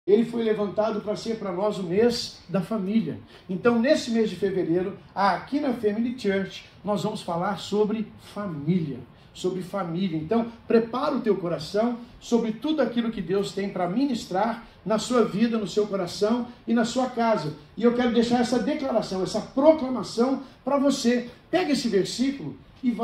Ele foi levantado para ser para nós o mês da família. Então, nesse mês de fevereiro, aqui na Family Church, nós vamos falar sobre família. Sobre família. Então, prepara o teu coração sobre tudo aquilo que Deus tem para ministrar na sua vida, no seu coração e na sua casa. E eu quero deixar essa declaração, essa proclamação para você. Pega esse versículo e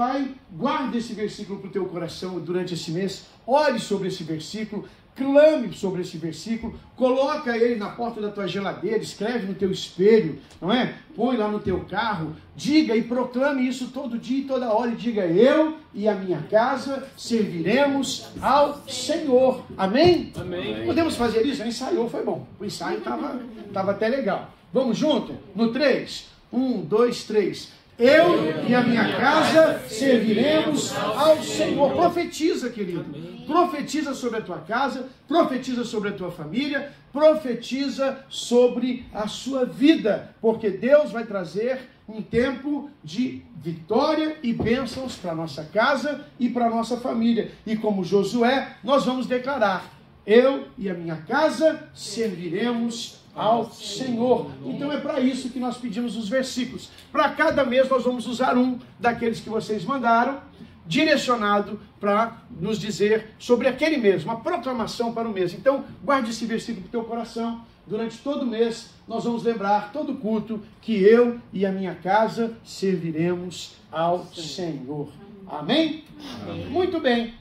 guarda esse versículo para o teu coração durante esse mês. Ore sobre esse versículo. Clame sobre esse versículo, coloca ele na porta da tua geladeira, escreve no teu espelho, não é? Põe lá no teu carro, diga e proclame isso todo dia e toda hora, e diga: eu e a minha casa serviremos ao Senhor. Amém? Amém. Podemos fazer isso? Ensaiou, foi bom. O ensaio estava até legal. Vamos junto? No 3. 1, 2, 3. Eu e a minha casa serviremos ao Senhor. Profetiza, querido. Profetiza sobre a tua casa, profetiza sobre a tua família, profetiza sobre a sua vida, porque Deus vai trazer um tempo de vitória e bênçãos para a nossa casa e para a nossa família. E como Josué, nós vamos declarar: eu e a minha casa serviremos ao Senhor. Então é para isso que nós pedimos os versículos. Para cada mês nós vamos usar um daqueles que vocês mandaram, direcionado para nos dizer sobre aquele mês, uma proclamação para o mês. Então guarde esse versículo no teu coração. Durante todo o mês nós vamos lembrar, todo culto, que eu e a minha casa serviremos ao Senhor. Amém? Amém. Muito bem.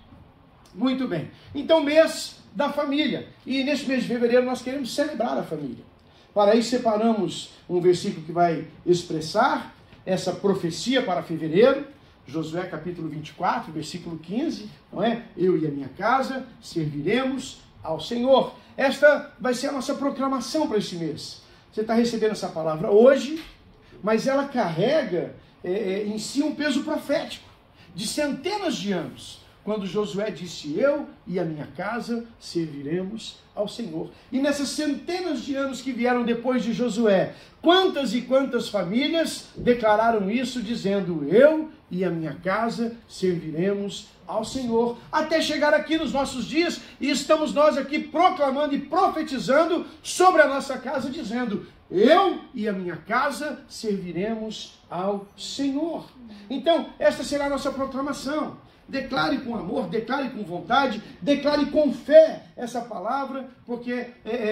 Muito bem. Então, mês da família. E neste mês de fevereiro nós queremos celebrar a família. Para isso separamos um versículo que vai expressar essa profecia para fevereiro. Josué capítulo 24, versículo 15. Não é? Eu e a minha casa serviremos ao Senhor. Esta vai ser a nossa proclamação para esse mês. Você está recebendo essa palavra hoje, mas ela carrega em si um peso profético de centenas de anos. Quando Josué disse: eu e a minha casa serviremos ao Senhor. E nessas centenas de anos que vieram depois de Josué, quantas e quantas famílias declararam isso, dizendo: eu e a minha casa serviremos ao Senhor. Até chegar aqui nos nossos dias, e estamos nós aqui proclamando e profetizando sobre a nossa casa, dizendo: eu e a minha casa serviremos ao Senhor. Então, esta será a nossa proclamação. Declare com amor, declare com vontade, declare com fé essa palavra, porque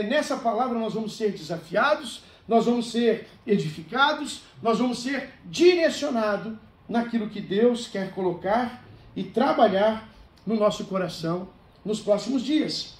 nessa palavra nós vamos ser desafiados, nós vamos ser edificados, nós vamos ser direcionados naquilo que Deus quer colocar e trabalhar no nosso coração nos próximos dias.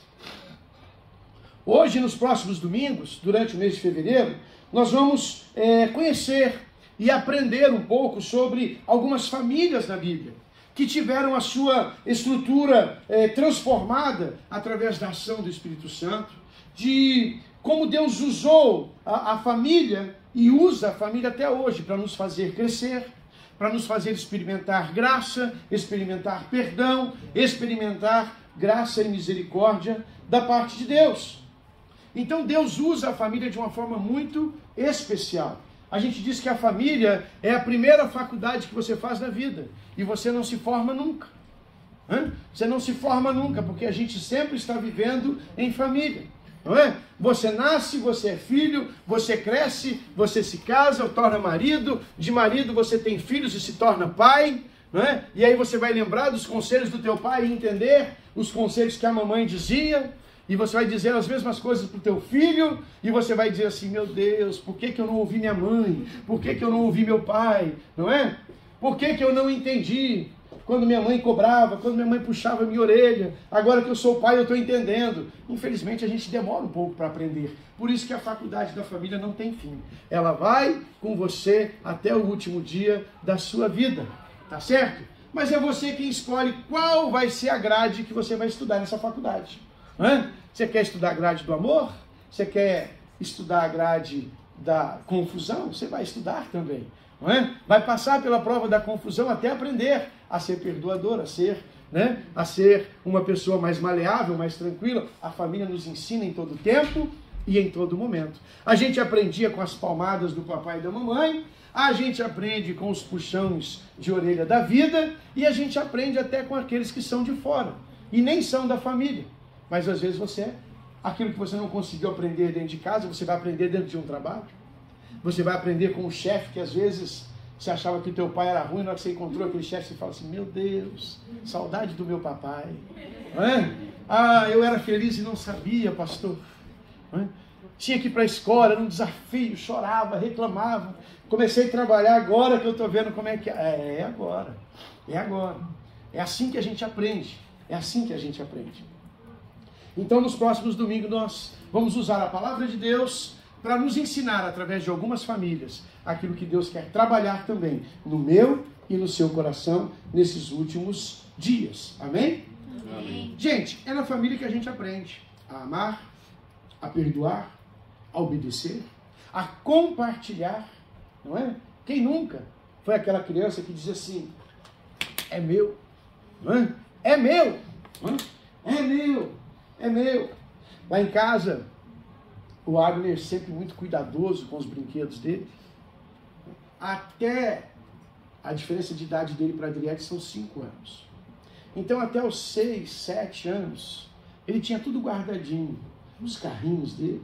Hoje, nos próximos domingos, durante o mês de fevereiro, nós vamos conhecer e aprender um pouco sobre algumas famílias na Bíblia, que tiveram a sua estrutura transformada através da ação do Espírito Santo, de como Deus usou a família e usa a família até hoje para nos fazer crescer, para nos fazer experimentar graça, experimentar perdão, experimentar graça e misericórdia da parte de Deus. Então Deus usa a família de uma forma muito especial. A gente diz que a família é a primeira faculdade que você faz na vida. E você não se forma nunca. Você não se forma nunca, porque a gente sempre está vivendo em família. Não é? Você nasce, você é filho, você cresce, você se casa, torna marido. De marido você tem filhos e se torna pai. Não é? E aí você vai lembrar dos conselhos do teu pai e entender os conselhos que a mamãe dizia. E você vai dizer as mesmas coisas para o teu filho, e você vai dizer assim: meu Deus, por que eu não ouvi minha mãe? Por que eu não ouvi meu pai? Não é? Por que eu não entendi quando minha mãe cobrava, quando minha mãe puxava a minha orelha? Agora que eu sou pai, eu estou entendendo. Infelizmente, a gente demora um pouco para aprender. Por isso que a faculdade da família não tem fim. Ela vai com você até o último dia da sua vida. Tá certo? Mas é você quem escolhe qual vai ser a grade que você vai estudar nessa faculdade. Você quer estudar a grade do amor? Você quer estudar a grade da confusão? Você vai estudar também. Não é? Vai passar pela prova da confusão até aprender a ser perdoador, a ser uma pessoa mais maleável, mais tranquila. A família nos ensina em todo tempo e em todo momento. A gente aprendia com as palmadas do papai e da mamãe, a gente aprende com os puxões de orelha da vida, e a gente aprende até com aqueles que são de fora e nem são da família. Mas às vezes você Aquilo que você não conseguiu aprender dentro de casa, você vai aprender dentro de um trabalho. Você vai aprender com um chefe que às vezes você achava que o teu pai era ruim, na hora que você encontrou aquele chefe, você fala assim, meu Deus, saudade do meu papai. Não é? Ah, eu era feliz e não sabia, pastor. Não é? Tinha que ir para a escola, era um desafio, chorava, reclamava. Comecei a trabalhar agora que eu estou vendo como é que é. É agora, é agora. É assim que a gente aprende, é assim que a gente aprende. Então, nos próximos domingos, nós vamos usar a palavra de Deus para nos ensinar, através de algumas famílias, aquilo que Deus quer trabalhar também no meu e no seu coração nesses últimos dias. Amém? Amém. Gente, é na família que a gente aprende a amar, a perdoar, a obedecer, a compartilhar, não é? Quem nunca foi aquela criança que diz assim, é meu, não é? É meu, não é? É meu, é meu. Lá em casa, o Agner sempre muito cuidadoso com os brinquedos dele. Até a diferença de idade dele para a Adriele são 5 anos. Então até os 6, 7 anos, ele tinha tudo guardadinho. Os carrinhos dele,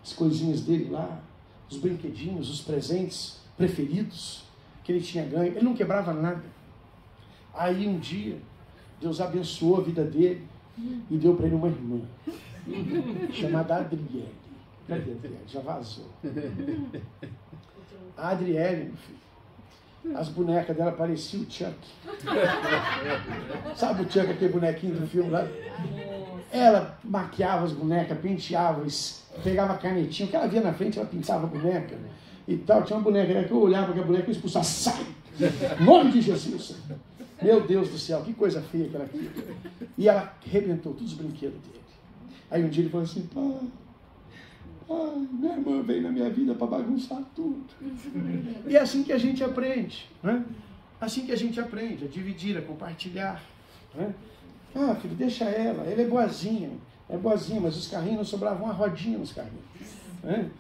as coisinhas dele lá, os brinquedinhos, os presentes preferidos que ele tinha ganho. Ele não quebrava nada. Aí um dia, Deus abençoou a vida dele e deu para ele uma irmã, chamada Adriele. Cadê a Adriele? Já vazou. A Adriele, meu filho, as bonecas dela pareciam o Chuck. Sabe o Chuck, aquele bonequinho do filme lá? Ela maquiava as bonecas, penteava, pegava a canetinha, o que ela via na frente, ela pintava a boneca e tal. Tinha uma boneca que eu olhava para a boneca e expulsava, sai! Em nome de Jesus! Meu Deus do céu, que coisa feia que era aquilo. E ela arrebentou todos os brinquedos dele. Aí um dia ele falou assim, pai, minha irmã veio na minha vida para bagunçar tudo. E é assim que a gente aprende, né? Assim que a gente aprende, a dividir, a compartilhar, né? Ah, filho, deixa ela é boazinha, mas os carrinhos não sobravam uma rodinha nos carrinhos. Né?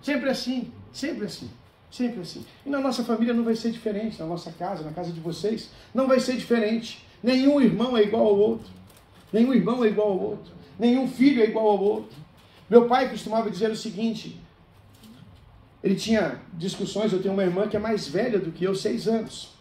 Sempre assim, sempre assim, sempre assim. E na nossa família não vai ser diferente, na nossa casa, na casa de vocês, não vai ser diferente. Nenhum irmão é igual ao outro, nenhum irmão é igual ao outro, nenhum filho é igual ao outro. Meu pai costumava dizer o seguinte, ele tinha discussões, eu tenho uma irmã que é mais velha do que eu, 6 anos.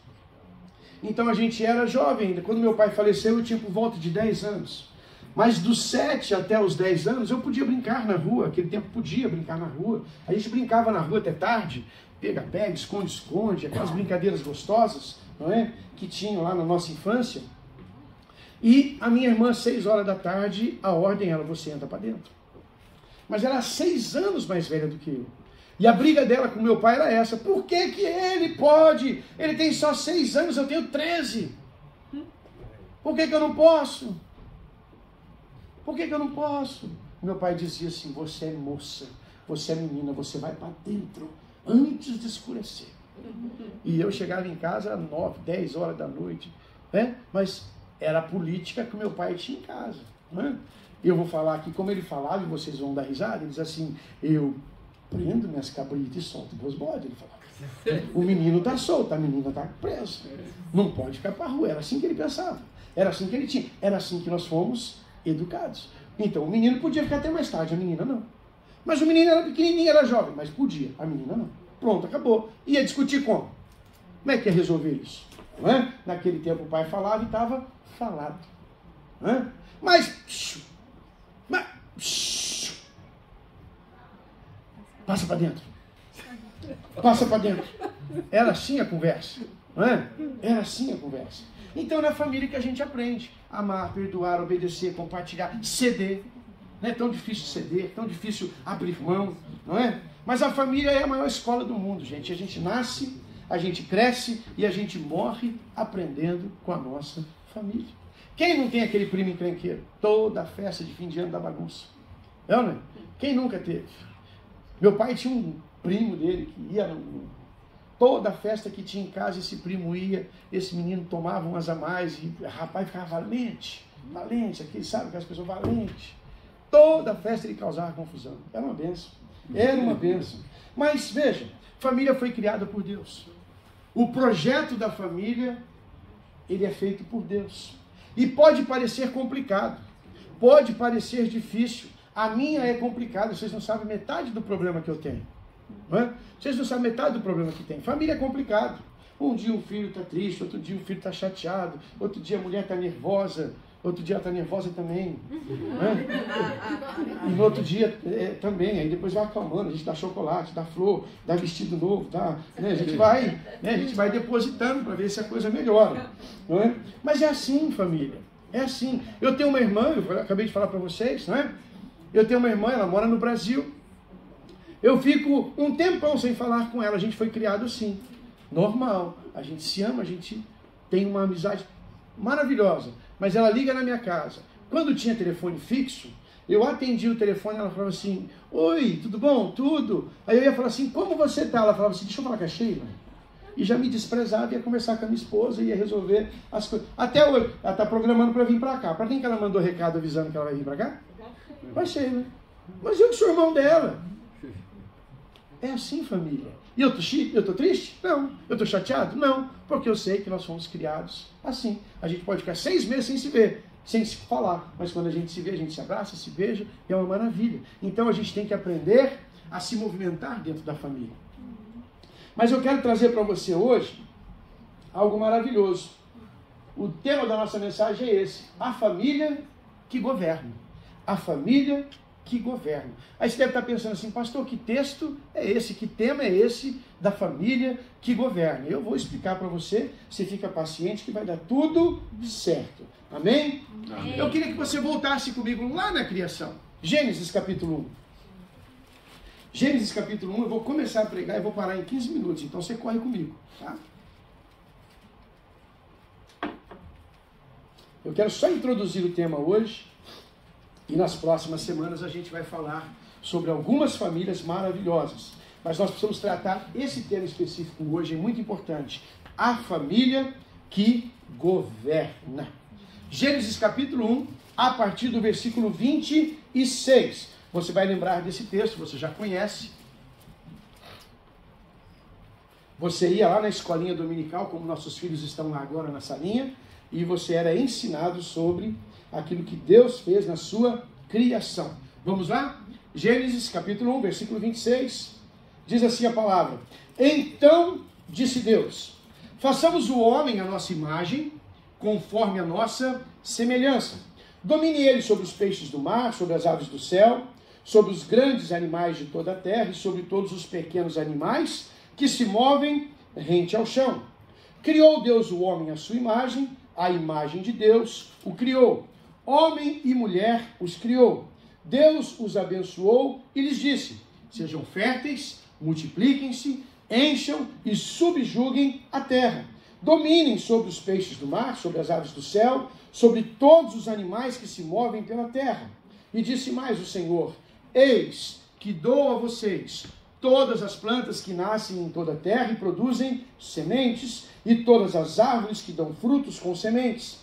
Então a gente era jovem ainda. Quando meu pai faleceu, eu tinha por volta de 10 anos. Mas dos 7 até os 10 anos, eu podia brincar na rua. Aquele tempo podia brincar na rua. A gente brincava na rua até tarde. Pega-pega, esconde-esconde. Aquelas brincadeiras gostosas, não é? Que tinham lá na nossa infância. E a minha irmã, 6 horas da tarde, a ordem era, você entra para dentro. Mas ela era 6 anos mais velha do que eu. E a briga dela com meu pai era essa. Por que que ele pode? Ele tem só 6 anos, eu tenho 13. Por que que eu não posso? Por que que eu não posso? Meu pai dizia assim, você é moça, você é menina, você vai para dentro antes de escurecer. E eu chegava em casa às 9, 10 horas da noite. Né? Mas era a política que o meu pai tinha em casa. Né? Eu vou falar aqui como ele falava e vocês vão dar risada. Ele diz assim, eu prendo minhas cabritas e solto meus bodes. Ele falava, o menino está solto, a menina está presa. Não pode ficar para a rua. Era assim que ele pensava. Era assim que ele tinha. Era assim que nós fomos educados. Então, o menino podia ficar até mais tarde, a menina não. Mas o menino era pequenininho, era jovem, mas podia. A menina não. Pronto, acabou. Ia discutir como? Como é que ia resolver isso? Não é? Naquele tempo o pai falava e estava falado. Não é? Mas passa para dentro. Passa para dentro. Era assim a conversa. Não é? Era assim a conversa. Então é na família que a gente aprende. Amar, perdoar, obedecer, compartilhar, ceder. Não é tão difícil ceder, tão difícil abrir mão, não é? Mas a família é a maior escola do mundo, gente. A gente nasce, a gente cresce e a gente morre aprendendo com a nossa família. Quem não tem aquele primo encrenqueiro? Toda festa de fim de ano da bagunça. Não é? Quem nunca teve? Meu pai tinha um primo dele que ia, toda festa que tinha em casa, esse primo ia, esse menino tomava umas a mais e o rapaz ficava valente, aquele, sabe, aquelas pessoas valentes. Toda festa ele causava confusão. Era uma bênção. Era uma bênção. Mas veja, família foi criada por Deus. O projeto da família, ele é feito por Deus. E pode parecer complicado, pode parecer difícil. A minha é complicada, vocês não sabem metade do problema que eu tenho. Não é? Vocês não sabem metade do problema que tem. Família é complicado. Um dia o filho está triste, outro dia o filho está chateado, outro dia a mulher está nervosa, outro dia ela está nervosa também. Né? E no outro dia também, aí depois vai acalmando, a gente dá chocolate, dá flor, dá vestido novo, né? A gente vai depositando para ver se a coisa melhora. Não é? Mas é assim, família. É assim. Eu tenho uma irmã, eu acabei de falar para vocês, não é? Eu tenho uma irmã, ela mora no Brasil. Eu fico um tempão sem falar com ela. A gente foi criado assim, normal. A gente se ama, a gente tem uma amizade maravilhosa. Mas ela liga na minha casa. Quando tinha telefone fixo, eu atendi o telefone, ela falava assim, oi, tudo bom? Tudo. Aí eu ia falar assim, como você tá? Ela falava assim, deixa eu falar com a Sheila. E já me desprezava, ia conversar com a minha esposa, ia resolver as coisas. Até hoje, ela está programando para vir para cá. Para quem que ela mandou recado avisando que ela vai vir para cá? Vai ser, né? Mas eu que sou irmão dela. É assim, família. E eu tô triste? Não. Eu tô chateado? Não. Porque eu sei que nós fomos criados assim. A gente pode ficar 6 meses sem se ver, sem se falar. Mas quando a gente se vê, a gente se abraça, se beija, e é uma maravilha. Então a gente tem que aprender a se movimentar dentro da família. Mas eu quero trazer para você hoje algo maravilhoso. O tema da nossa mensagem é esse: a família que governa. A família que governa. Aí você deve estar pensando assim, pastor, que texto é esse? Que tema é esse da família que governa? Eu vou explicar para você, você fica paciente que vai dar tudo certo. Amém? Amém. Eu queria que você voltasse comigo lá na criação. Gênesis capítulo 1. Gênesis capítulo 1, eu vou começar a pregar e vou parar em 15 minutos, então você corre comigo, tá? Eu quero só introduzir o tema hoje, e nas próximas semanas a gente vai falar sobre algumas famílias maravilhosas. Mas nós precisamos tratar esse tema específico hoje, é muito importante. A família que governa. Gênesis capítulo 1, a partir do versículo 26. Você vai lembrar desse texto, você já conhece. Você ia lá na escolinha dominical, como nossos filhos estão lá agora na salinha, e você era ensinado sobre aquilo que Deus fez na sua criação. Vamos lá? Gênesis capítulo 1, versículo 26. Diz assim a palavra: Então disse Deus, façamos o homem à nossa imagem, conforme a nossa semelhança. Domine ele sobre os peixes do mar, sobre as aves do céu, sobre os grandes animais de toda a terra e sobre todos os pequenos animais que se movem rente ao chão. Criou Deus o homem à sua imagem, a imagem de Deus o criou. Homem e mulher os criou. Deus os abençoou e lhes disse: sejam férteis, multipliquem-se, encham e subjuguem a terra. Dominem sobre os peixes do mar, sobre as aves do céu, sobre todos os animais que se movem pela terra. E disse mais o Senhor: eis que dou a vocês todas as plantas que nascem em toda a terra e produzem sementes, e todas as árvores que dão frutos com sementes.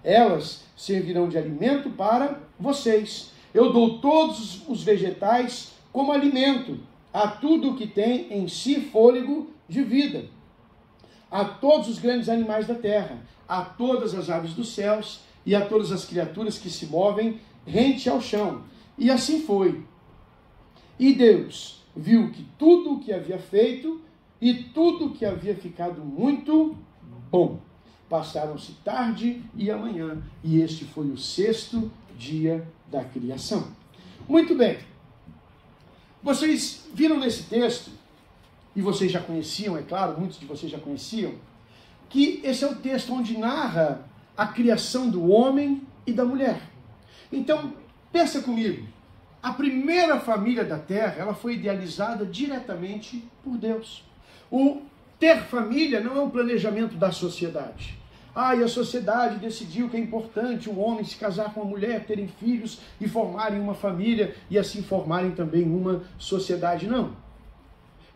Elas servirão de alimento para vocês. Eu dou todos os vegetais como alimento, a tudo o que tem em si fôlego de vida, a todos os grandes animais da terra, a todas as aves dos céus e a todas as criaturas que se movem rente ao chão. E assim foi. E Deus viu que tudo o que havia feito e tudo o que havia ficado muito bom. Passaram-se tarde e amanhã, e este foi o 6º dia da criação. Muito bem. Vocês viram nesse texto, e vocês já conheciam, é claro, muitos de vocês já conheciam, que esse é o texto onde narra a criação do homem e da mulher. Então, pensa comigo, a primeira família da terra, ela foi idealizada diretamente por Deus. O ter família não é um planejamento da sociedade. E a sociedade decidiu que é importante o homem se casar com a mulher, terem filhos e formarem uma família e assim formarem também uma sociedade. Não.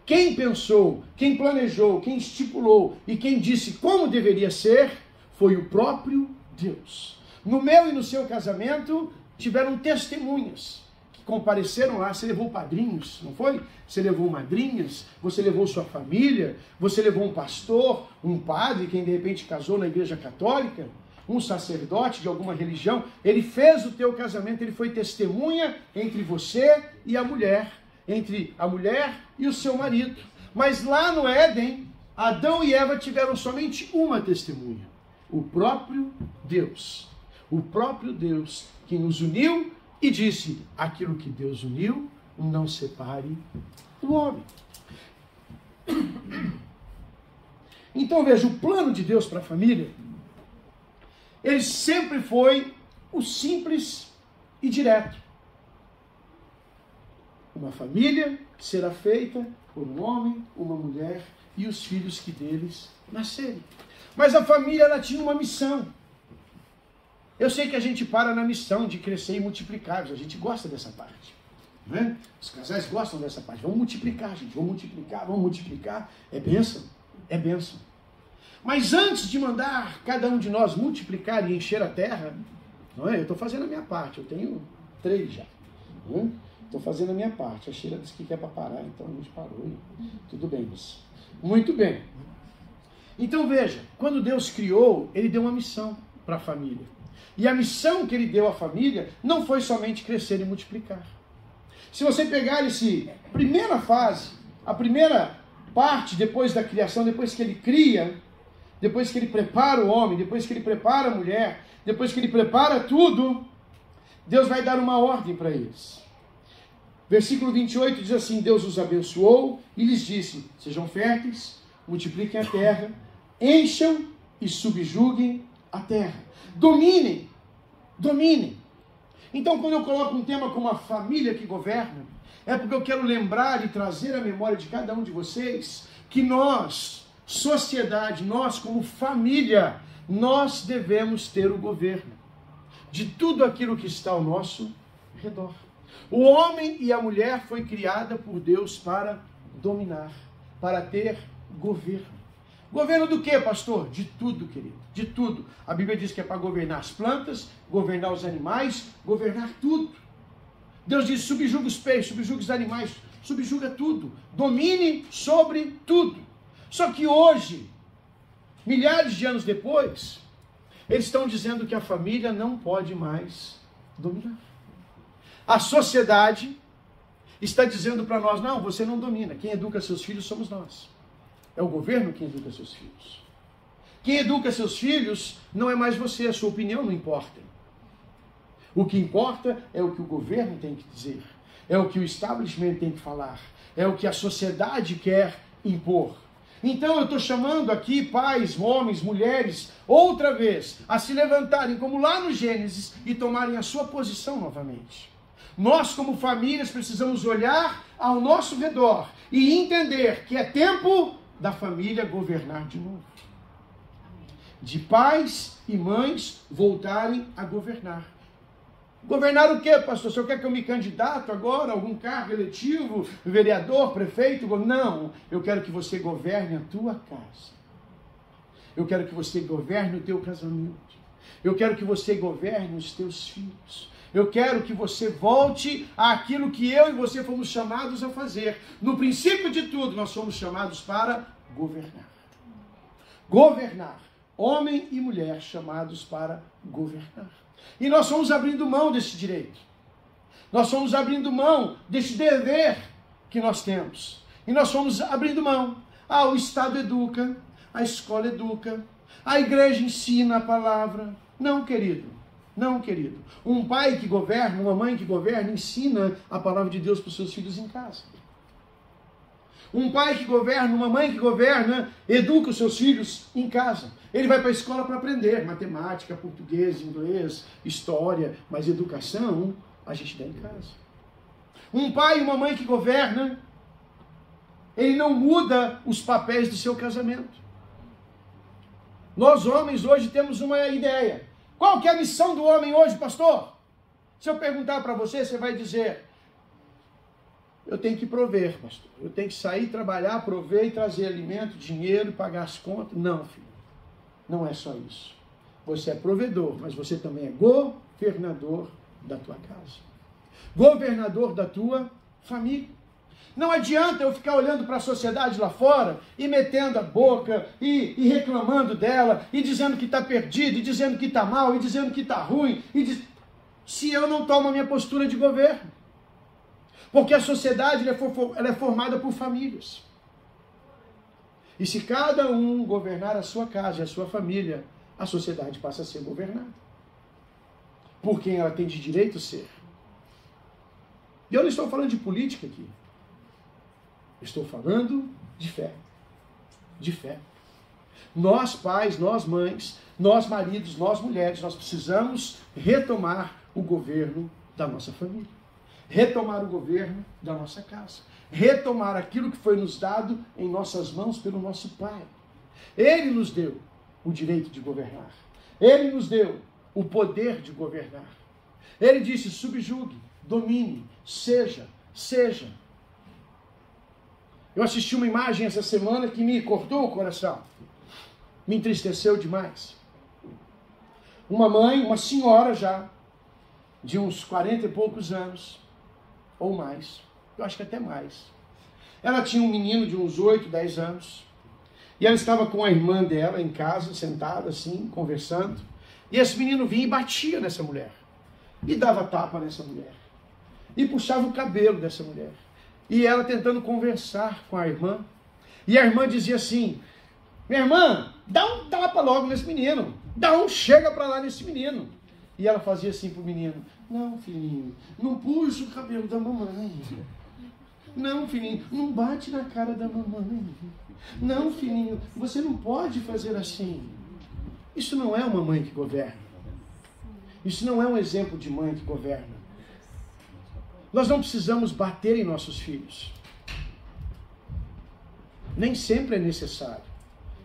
Quem pensou, quem planejou, quem estipulou e quem disse como deveria ser foi o próprio Deus. No meu e no seu casamento tiveram testemunhas que compareceram lá. Você levou padrinhos, não foi? Você levou madrinhas, você levou sua família, você levou um pastor, um padre, quem de repente casou na igreja católica. um sacerdote de alguma religião, ele fez o teu casamento, ele foi testemunha entre você e a mulher, entre a mulher e o seu marido. Mas lá no Éden, Adão e Eva tiveram somente uma testemunha, o próprio Deus. O próprio Deus que nos uniu e disse, aquilo que Deus uniu, não separe o homem. Então veja, o plano de Deus para a família, ele sempre foi o simples e direto. Uma família que será feita por um homem, uma mulher e os filhos que deles nascerem. Mas a família, ela tinha uma missão. Eu sei que a gente para na missão de crescer e multiplicar, a gente gosta dessa parte. Não é? Os casais gostam dessa parte. Vamos multiplicar, gente, vamos multiplicar, vamos multiplicar. É bênção, é bênção. Mas antes de mandar cada um de nós multiplicar e encher a terra, não é? Eu estou fazendo a minha parte, eu tenho 3 já. Estou fazendo a minha parte. A Sheila disse que é para parar, então a gente parou. Tudo bem, isso. Muito bem. Então veja, quando Deus criou, Ele deu uma missão para a família. E a missão que Ele deu à família não foi somente crescer e multiplicar. Se você pegar essa primeira fase, a primeira parte depois da criação, depois que Ele cria, depois que Ele prepara o homem, depois que Ele prepara a mulher, depois que Ele prepara tudo, Deus vai dar uma ordem para eles. Versículo 28 diz assim, Deus os abençoou e lhes disse, sejam férteis, multipliquem a terra, encham e subjuguem a terra. Dominem, dominem. Então, quando eu coloco um tema como a família que governa, é porque eu quero lembrar e trazer à memória de cada um de vocês que nós, sociedade, nós como família, nós devemos ter o governo de tudo aquilo que está ao nosso redor. O homem e a mulher foi criada por Deus para dominar, para ter governo. Governo do que, pastor? De tudo, querido, de tudo. A Bíblia diz que é para governar as plantas, governar os animais, governar tudo. Deus diz, subjuga os peixes, subjuga os animais, subjuga tudo. Domine sobre tudo. Só que hoje, milhares de anos depois, eles estão dizendo que a família não pode mais dominar. A sociedade está dizendo para nós, não, você não domina. Quem educa seus filhos somos nós. É o governo quem educa seus filhos. Quem educa seus filhos não é mais você, a sua opinião não importa. O que importa é o que o governo tem que dizer. É o que o establishment tem que falar. É o que a sociedade quer impor. Então eu estou chamando aqui pais, homens, mulheres, outra vez, a se levantarem como lá no Gênesis e tomarem a sua posição novamente. Nós, como famílias, precisamos olhar ao nosso redor e entender que é tempo da família governar de novo. De pais e mães voltarem a governar. Governar o quê, pastor? O senhor quer que eu me candidato agora a algum cargo eletivo, vereador, prefeito? Não, eu quero que você governe a tua casa. Eu quero que você governe o teu casamento. Eu quero que você governe os teus filhos. Eu quero que você volte àquilo que eu e você fomos chamados a fazer. No princípio de tudo, nós somos chamados para governar. Governar. Homem e mulher chamados para governar. E nós fomos abrindo mão desse direito. Nós fomos abrindo mão desse dever que nós temos. E nós fomos abrindo mão. O Estado educa, a escola educa, a igreja ensina a palavra. Não, querido. Não, querido. Um pai que governa, uma mãe que governa, ensina a palavra de Deus para os seus filhos em casa. Um pai que governa, uma mãe que governa, educa os seus filhos em casa. Ele vai para a escola para aprender matemática, português, inglês, história, mas educação a gente dá em casa. Um pai e uma mãe que governa, ele não muda os papéis do seu casamento. Nós homens hoje temos uma ideia. Qual que é a missão do homem hoje, pastor? Se eu perguntar para você, você vai dizer, eu tenho que prover, pastor. Eu tenho que sair, trabalhar, prover e trazer alimento, dinheiro, pagar as contas. Não, filho. Não é só isso. Você é provedor, mas você também é governador da tua casa. Governador da tua família. Não adianta eu ficar olhando para a sociedade lá fora e metendo a boca e reclamando dela, e dizendo que está perdido, e dizendo que está mal, e dizendo que está ruim, se eu não tomo a minha postura de governo. Porque a sociedade ela é formada por famílias. E se cada um governar a sua casa e a sua família, a sociedade passa a ser governada por quem ela tem de direito ser. E eu não estou falando de política aqui. Estou falando de fé. De fé. Nós pais, nós mães, nós maridos, nós mulheres, nós precisamos retomar o governo da nossa família. Retomar o governo da nossa casa. Retomar aquilo que foi nos dado em nossas mãos pelo nosso Pai. Ele nos deu o direito de governar. Ele nos deu o poder de governar. Ele disse, subjugue, domine, seja. Eu assisti uma imagem essa semana que me cortou o coração. Me entristeceu demais. Uma mãe, uma senhora já, de uns 40 e poucos anos, ou mais, eu acho que até mais. Ela tinha um menino de uns 8, 10 anos, e ela estava com a irmã dela em casa, sentada assim, conversando, e esse menino vinha e batia nessa mulher, e dava tapa nessa mulher, e puxava o cabelo dessa mulher. E ela tentando conversar com a irmã. E a irmã dizia assim, minha irmã, dá um tapa logo nesse menino. Chega pra lá nesse menino. E ela fazia assim pro menino, não, filhinho, não puxa o cabelo da mamãe. Não, filhinho, não bate na cara da mamãe. Não, filhinho, você não pode fazer assim. Isso não é uma mãe que governa. Isso não é um exemplo de mãe que governa. Nós não precisamos bater em nossos filhos. Nem sempre é necessário.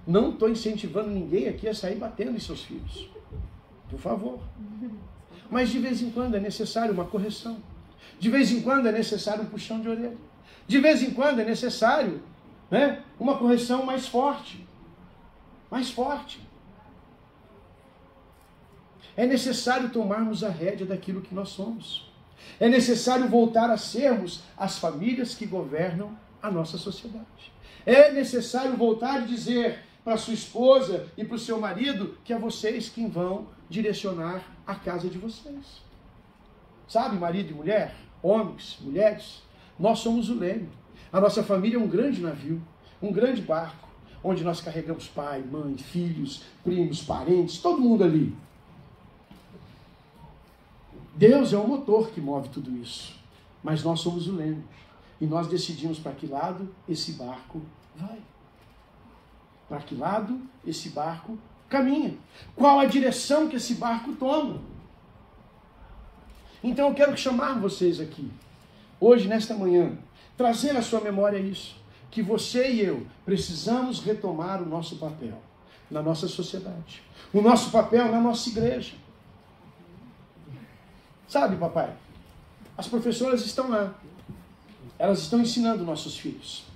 Não estou incentivando ninguém aqui a sair batendo em seus filhos. Por favor. Mas de vez em quando é necessário uma correção. De vez em quando é necessário um puxão de orelha. De vez em quando é necessário, né, uma correção mais forte. Mais forte. É necessário tomarmos a rédea daquilo que nós somos. É necessário voltar a sermos as famílias que governam a nossa sociedade. É necessário voltar a dizer para sua esposa e para o seu marido que é vocês quem vão direcionar a casa de vocês. Sabe, marido e mulher, homens, mulheres, nós somos o leme. A nossa família é um grande navio, um grande barco, onde nós carregamos pai, mãe, filhos, primos, parentes, todo mundo ali. Deus é o motor que move tudo isso, mas nós somos o leme, e nós decidimos para que lado esse barco vai, para que lado esse barco caminha, qual a direção que esse barco toma. Então eu quero chamar vocês aqui, hoje, nesta manhã, trazer à sua memória isso, que você e eu precisamos retomar o nosso papel na nossa sociedade, o nosso papel na nossa igreja. Sabe, papai, as professoras estão lá, elas estão ensinando nossos filhos,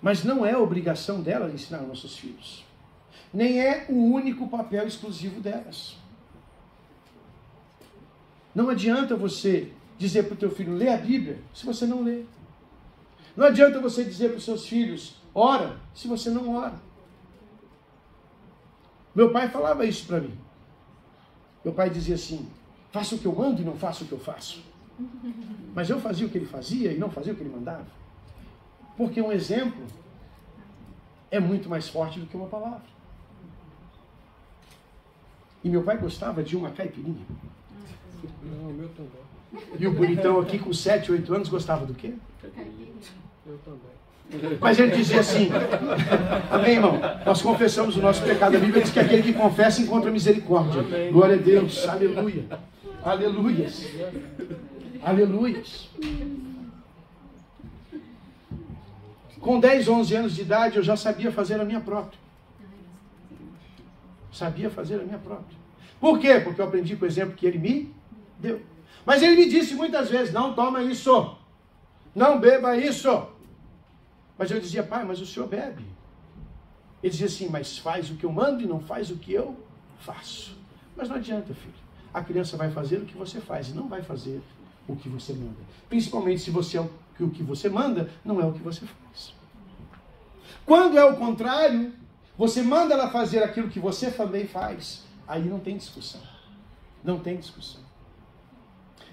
mas não é obrigação delas ensinar nossos filhos, nem é o único papel exclusivo delas. Não adianta você dizer para o teu filho, lê a Bíblia, se você não lê. Não adianta você dizer para os seus filhos, ora, se você não ora. Meu pai falava isso para mim. Meu pai dizia assim, faça o que eu mando e não faça o que eu faço. Mas eu fazia o que ele fazia e não fazia o que ele mandava. Porque um exemplo é muito mais forte do que uma palavra. E meu pai gostava de uma caipirinha. Não, meu também. E o bonitão aqui com 7, 8 anos gostava do quê? Eu também. Mas ele dizia assim, amém, irmão? Nós confessamos o nosso pecado. A Bíblia diz que aquele que confessa encontra misericórdia. Amém. Glória a Deus, aleluia. Aleluias. Aleluias. Com 10, 11 anos de idade, eu já sabia fazer a minha própria. Sabia fazer a minha própria. Por quê? Porque eu aprendi com o exemplo que ele me deu. Mas ele me disse muitas vezes, não toma isso. Não beba isso. Mas eu dizia, pai, mas o senhor bebe. Ele dizia assim, mas faz o que eu mando e não faz o que eu faço. Mas não adianta, filho. A criança vai fazer o que você faz e não vai fazer o que você manda. Principalmente se você que o que você manda não é o que você faz. Quando é o contrário, você manda ela fazer aquilo que você também faz, aí não tem discussão. Não tem discussão.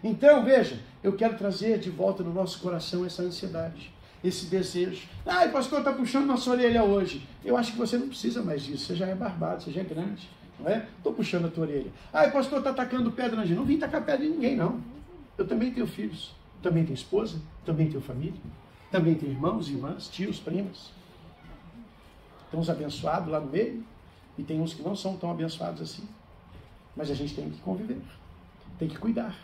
Então, veja, eu quero trazer de volta no nosso coração essa ansiedade, esse desejo. Ai, pastor, está puxando nossa orelha hoje. Eu acho que você não precisa mais disso, você já é barbado, você já é grande. Não é? Estou puxando a tua orelha. Ai, pastor, está atacando pedra na gente. Não vim tacar pedra em ninguém, não. Eu também tenho filhos, também tenho esposa, também tenho família, também tenho irmãos, irmãs, tios, primas. Tem uns abençoados lá no meio e tem uns que não são tão abençoados assim. Mas a gente tem que conviver, tem que cuidar,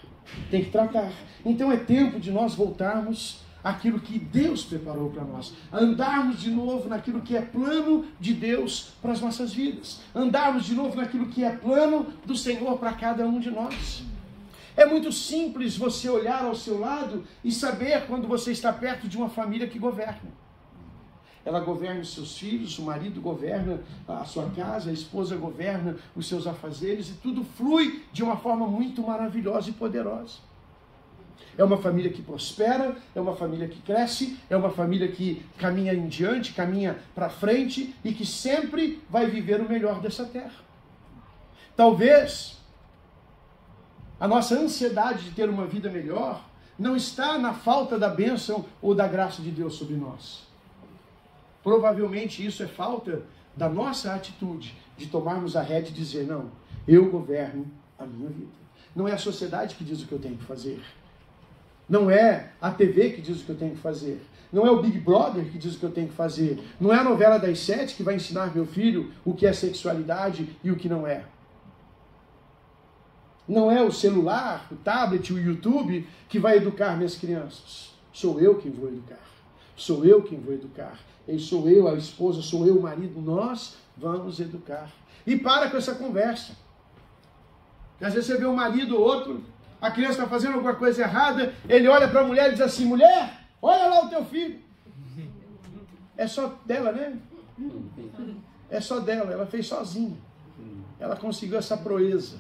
tem que tratar. Então é tempo de nós voltarmos àquilo que Deus preparou para nós. Andarmos de novo naquilo que é plano de Deus para as nossas vidas. Andarmos de novo naquilo que é plano do Senhor para cada um de nós. É muito simples você olhar ao seu lado e saber quando você está perto de uma família que governa. Ela governa os seus filhos, o marido governa a sua casa, a esposa governa os seus afazeres e tudo flui de uma forma muito maravilhosa e poderosa. É uma família que prospera, é uma família que cresce, é uma família que caminha em diante, caminha para frente e que sempre vai viver o melhor dessa terra. Talvez a nossa ansiedade de ter uma vida melhor não está na falta da bênção ou da graça de Deus sobre nós. Provavelmente isso é falta da nossa atitude de tomarmos a rédea e dizer, não, eu governo a minha vida. Não é a sociedade que diz o que eu tenho que fazer. Não é a TV que diz o que eu tenho que fazer. Não é o Big Brother que diz o que eu tenho que fazer. Não é a novela das 7 que vai ensinar meu filho o que é sexualidade e o que não é. Não é o celular, o tablet, o YouTube que vai educar minhas crianças. Sou eu quem vou educar. Sou eu quem vou educar. E sou eu a esposa, sou eu o marido. Nós vamos educar. E para com essa conversa. Às vezes você vê um marido ou outro, a criança está fazendo alguma coisa errada, ele olha para a mulher e diz assim, mulher, olha lá o teu filho. É só dela, né? É só dela, ela fez sozinha. Ela conseguiu essa proeza.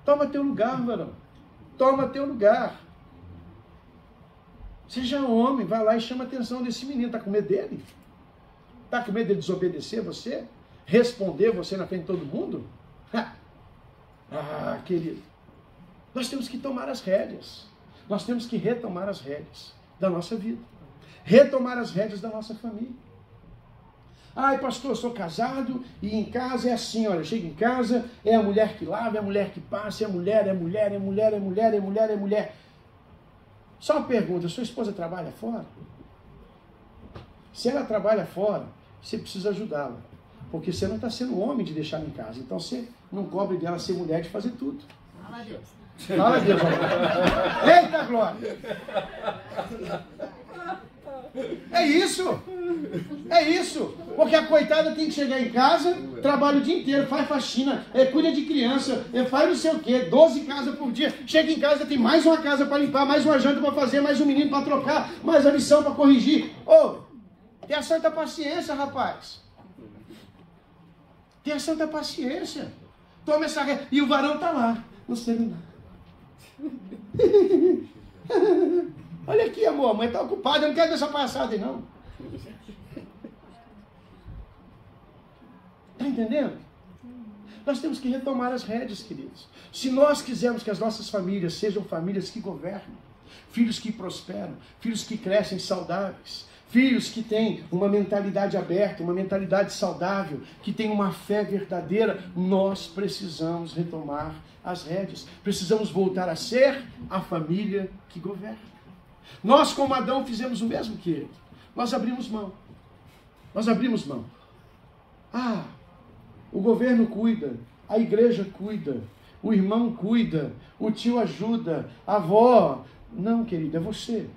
Toma teu lugar, varão. Toma teu lugar. Seja homem, vai lá e chama a atenção desse menino. Está com medo dele? Está com medo de desobedecer você? Responder você na frente de todo mundo? Ah, querido, nós temos que tomar as rédeas. Nós temos que retomar as rédeas da nossa vida. Retomar as rédeas da nossa família. Ai, pastor, eu sou casado e em casa é assim, olha, chega em casa, é a mulher que lava, é a mulher que passa, é mulher, é mulher, é mulher, é mulher, é mulher, é mulher. Só uma pergunta, sua esposa trabalha fora? Se ela trabalha fora, você precisa ajudá-la. Porque você não está sendo homem de deixar ela em casa. Então você não cobre dela ser mulher de fazer tudo. Fala a Deus. Fala a Deus. Eita glória! É isso! É isso! Porque a coitada tem que chegar em casa, trabalha o dia inteiro, faz faxina, cuida de criança, faz não sei o quê, 12 casas por dia. Chega em casa, tem mais uma casa para limpar, mais uma janta para fazer, mais um menino para trocar, mais a lição para corrigir. Ô, tenha santa paciência, rapaz. Tenha santa paciência. Toma essa... E o varão está lá, no celular. Olha aqui, amor, a mãe está ocupada, eu não quero dessa passada aí, não. Está entendendo? Nós temos que retomar as rédeas, queridos. Se nós quisermos que as nossas famílias sejam famílias que governam, filhos que prosperam, filhos que crescem saudáveis, filhos que têm uma mentalidade aberta, uma mentalidade saudável, que têm uma fé verdadeira, nós precisamos retomar as rédeas. Precisamos voltar a ser a família que governa. Nós, como Adão, fizemos o mesmo que ele. Nós abrimos mão. Nós abrimos mão. Ah, o governo cuida, a igreja cuida, o irmão cuida, o tio ajuda, a avó. Não, querido, é você.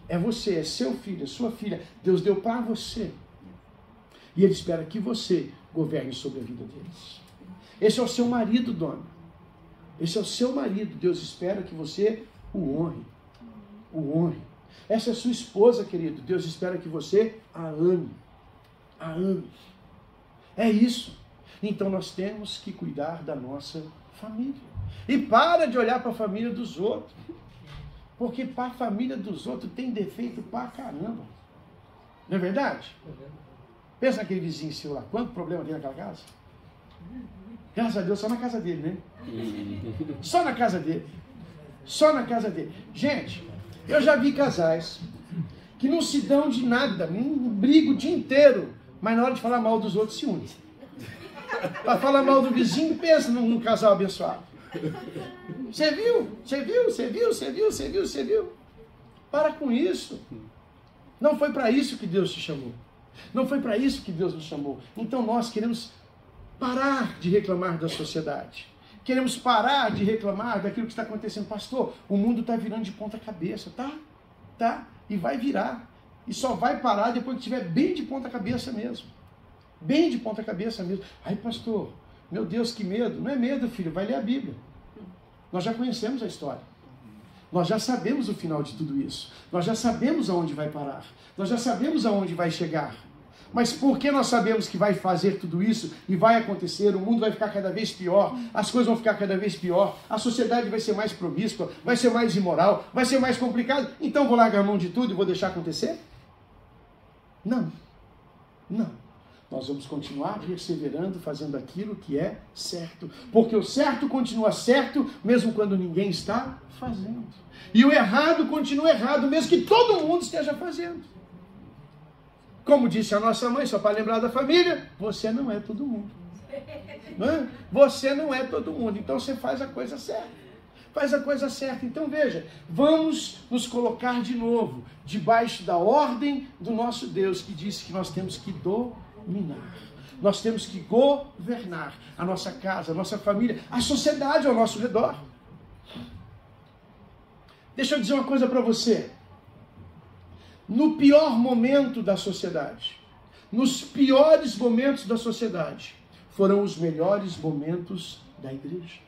É você, é seu filho, é sua filha. Deus deu para você. E Ele espera que você governe sobre a vida deles. Esse é o seu marido, dona. Esse é o seu marido. Deus espera que você o honre. O honre. Essa é a sua esposa, querido. Deus espera que você a ame. A ame. É isso. Então nós temos que cuidar da nossa família. E para de olhar para a família dos outros. Porque para a família dos outros tem defeito pra caramba. Não é verdade? Pensa naquele vizinho seu lá. Quanto problema tem naquela casa? Graças a Deus, só na casa dele, né? Só na casa dele. Só na casa dele. Gente, eu já vi casais que não se dão de nada, brigam o dia inteiro, mas na hora de falar mal dos outros se unem. Para falar mal do vizinho, pensa num casal abençoado. Você viu? Você viu? Você viu? Você viu? Você viu? Você viu? Para com isso. Não foi para isso que Deus te chamou. Não foi para isso que Deus nos chamou. Então nós queremos parar de reclamar da sociedade. Queremos parar de reclamar daquilo que está acontecendo. Pastor, o mundo está virando de ponta cabeça. Tá. E vai virar. E só vai parar depois que estiver bem de ponta cabeça mesmo. Bem de ponta cabeça mesmo. Ai, pastor, meu Deus, que medo. Não é medo, filho, vai ler a Bíblia. Nós já conhecemos a história. Nós já sabemos o final de tudo isso. Nós já sabemos aonde vai parar. Nós já sabemos aonde vai chegar. Mas porque nós sabemos que vai fazer tudo isso e vai acontecer, o mundo vai ficar cada vez pior, as coisas vão ficar cada vez pior, a sociedade vai ser mais promíscua, vai ser mais imoral, vai ser mais complicado, então vou largar a mão de tudo e vou deixar acontecer? Não. Nós vamos continuar perseverando, fazendo aquilo que é certo. Porque o certo continua certo, mesmo quando ninguém está fazendo. E o errado continua errado, mesmo que todo mundo esteja fazendo. Como disse a nossa mãe, só para lembrar da família, você não é todo mundo. Não é? Você não é todo mundo. Então você faz a coisa certa. Faz a coisa certa. Então veja, vamos nos colocar de novo debaixo da ordem do nosso Deus, que disse que nós temos que dominar. Nós temos que governar a nossa casa, a nossa família, a sociedade ao nosso redor. Deixa eu dizer uma coisa para você. No pior momento da sociedade, nos piores momentos da sociedade, foram os melhores momentos da igreja.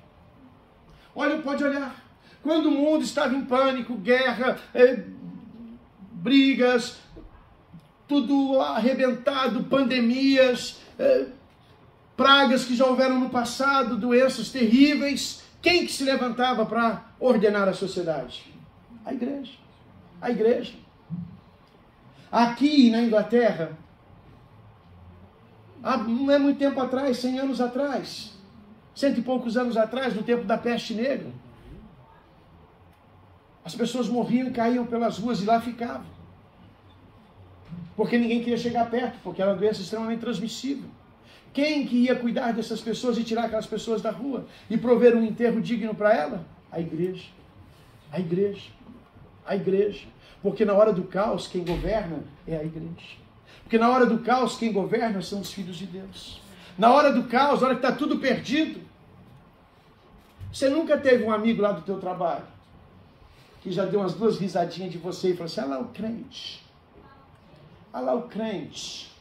Olha, pode olhar. Quando o mundo estava em pânico, guerra, brigas, tudo arrebentado, pandemias, pragas que já houveram no passado, doenças terríveis, quem que se levantava para ordenar a sociedade? A igreja. A igreja. Aqui na Inglaterra, não é muito tempo atrás, 100 anos atrás, 100 e poucos anos atrás, no tempo da peste negra, as pessoas morriam e caíam pelas ruas e lá ficavam. Porque ninguém queria chegar perto, porque era uma doença extremamente transmissível. Quem que ia cuidar dessas pessoas e tirar aquelas pessoas da rua e prover um enterro digno para ela? A igreja. A igreja. A igreja. Porque na hora do caos, quem governa é a igreja. Porque na hora do caos, quem governa são os filhos de Deus. Na hora do caos, na hora que está tudo perdido, você nunca teve um amigo lá do teu trabalho que já deu umas 2 risadinhas de você e falou assim, olha lá o crente. Olha lá o crente.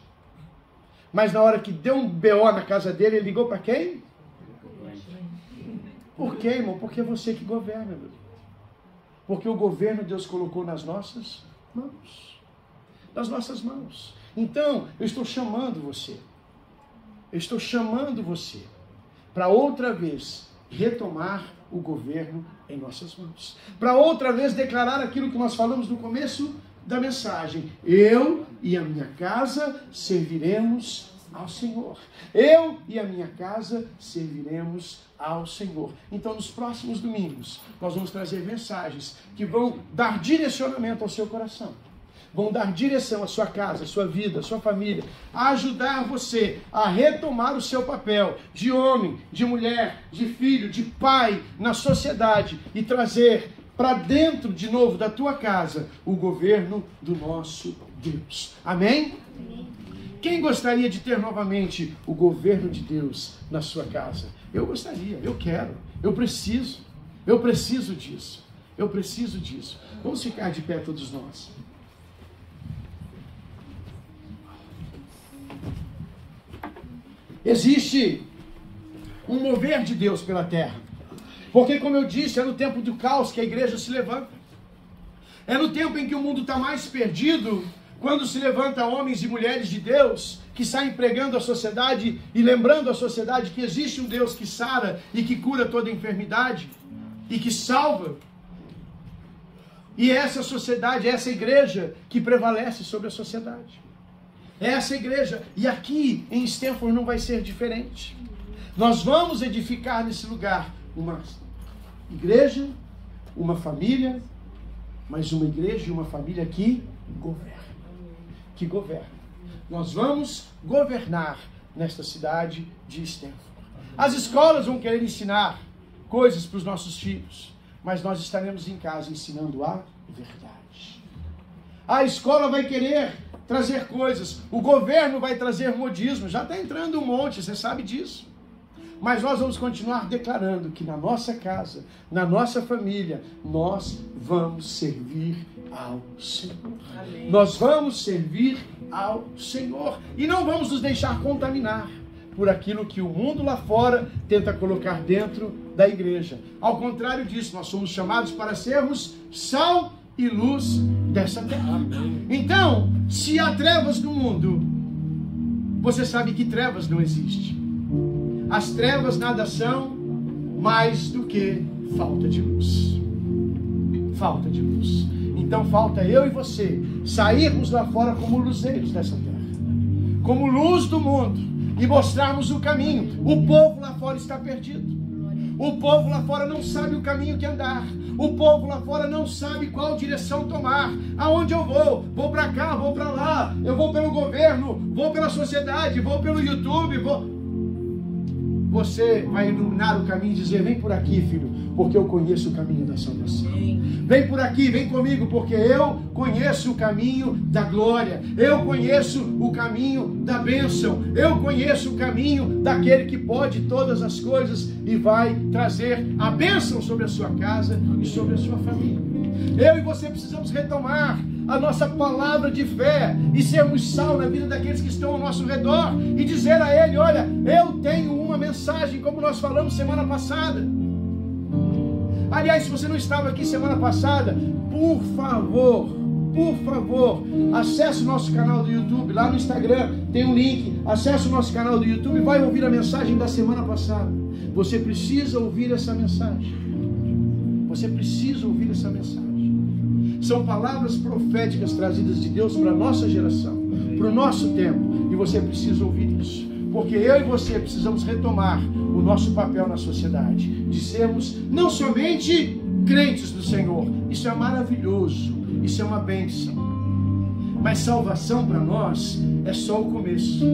Mas na hora que deu um BO na casa dele, ele ligou para quem? Por quê, irmão? Porque é você que governa, meu Deus. Porque o governo Deus colocou nas nossas mãos. Nas nossas mãos. Então, eu estou chamando você. Eu estou chamando você para outra vez retomar o governo em nossas mãos. Para outra vez declarar aquilo que nós falamos no começo da mensagem. Eu e a minha casa serviremos ao Senhor. Eu e a minha casa serviremos ao Senhor. Então, nos próximos domingos, nós vamos trazer mensagens que vão dar direcionamento ao seu coração. Vão dar direção à sua casa, à sua vida, à sua família. A ajudar você a retomar o seu papel de homem, de mulher, de filho, de pai na sociedade e trazer para dentro de novo da tua casa o governo do nosso Deus. Amém? Quem gostaria de ter novamente o governo de Deus na sua casa? Eu gostaria, eu quero, eu preciso disso. Eu preciso disso. Vamos ficar de pé todos nós. Existe um mover de Deus pela terra. Porque, como eu disse, é no tempo do caos que a igreja se levanta. É no tempo em que o mundo está mais perdido, quando se levanta homens e mulheres de Deus que saem pregando a sociedade e lembrando a sociedade que existe um Deus que sara e que cura toda enfermidade e que salva. E essa sociedade, essa igreja que prevalece sobre a sociedade. Essa igreja. E aqui em Stanford não vai ser diferente. Nós vamos edificar nesse lugar uma igreja, uma família, mas uma igreja e uma família que governa. Que governa. Nós vamos governar nesta cidade de Stanford. As escolas vão querer ensinar coisas para os nossos filhos, mas nós estaremos em casa ensinando a verdade. A escola vai querer trazer coisas, o governo vai trazer modismo, já está entrando um monte, você sabe disso. Mas nós vamos continuar declarando que na nossa casa, na nossa família, nós vamos servir ao Senhor. Amém. Nós vamos servir ao Senhor e não vamos nos deixar contaminar por aquilo que o mundo lá fora tenta colocar dentro da igreja. Ao contrário disso, nós somos chamados para sermos sal e luz dessa terra. Amém. Então, se há trevas no mundo, você sabe que trevas não existem. As trevas nada são mais do que falta de luz. Falta de luz. Então falta eu e você sairmos lá fora como luzeiros dessa terra, como luz do mundo, e mostrarmos o caminho. O povo lá fora está perdido. O povo lá fora não sabe o caminho que andar. O povo lá fora não sabe qual direção tomar. Aonde eu vou? Vou para cá, vou para lá. Eu vou pelo governo, vou pela sociedade, vou pelo YouTube, vou... Você vai iluminar o caminho e dizer: vem por aqui, filho, porque eu conheço o caminho da salvação. Vem por aqui, vem comigo, porque eu conheço o caminho da glória. Eu conheço o caminho da bênção. Eu conheço o caminho daquele que pode todas as coisas e vai trazer a bênção sobre a sua casa e sobre a sua família. Eu e você precisamos retomar a nossa palavra de fé e sermos sal na vida daqueles que estão ao nosso redor e dizer a ele: olha, eu tenho uma mensagem, como nós falamos semana passada. Aliás, se você não estava aqui semana passada, por favor, acesse o nosso canal do YouTube, lá no Instagram tem um link, acesse o nosso canal do YouTube e vai ouvir a mensagem da semana passada. Você precisa ouvir essa mensagem. Você precisa ouvir essa mensagem. São palavras proféticas trazidas de Deus para a nossa geração, para o nosso tempo, e você precisa ouvir isso, porque eu e você precisamos retomar o nosso papel na sociedade, de sermos não somente crentes do Senhor. Isso é maravilhoso, isso é uma bênção, mas salvação para nós é só o começo.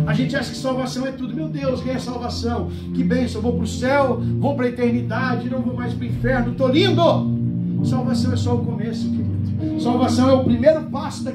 A gente acha que salvação é tudo. Meu Deus, ganha salvação, que bênção, eu vou para o céu, vou para a eternidade, não vou mais para o inferno, estou lindo. Salvação é só o começo, querido. Salvação é o primeiro passo da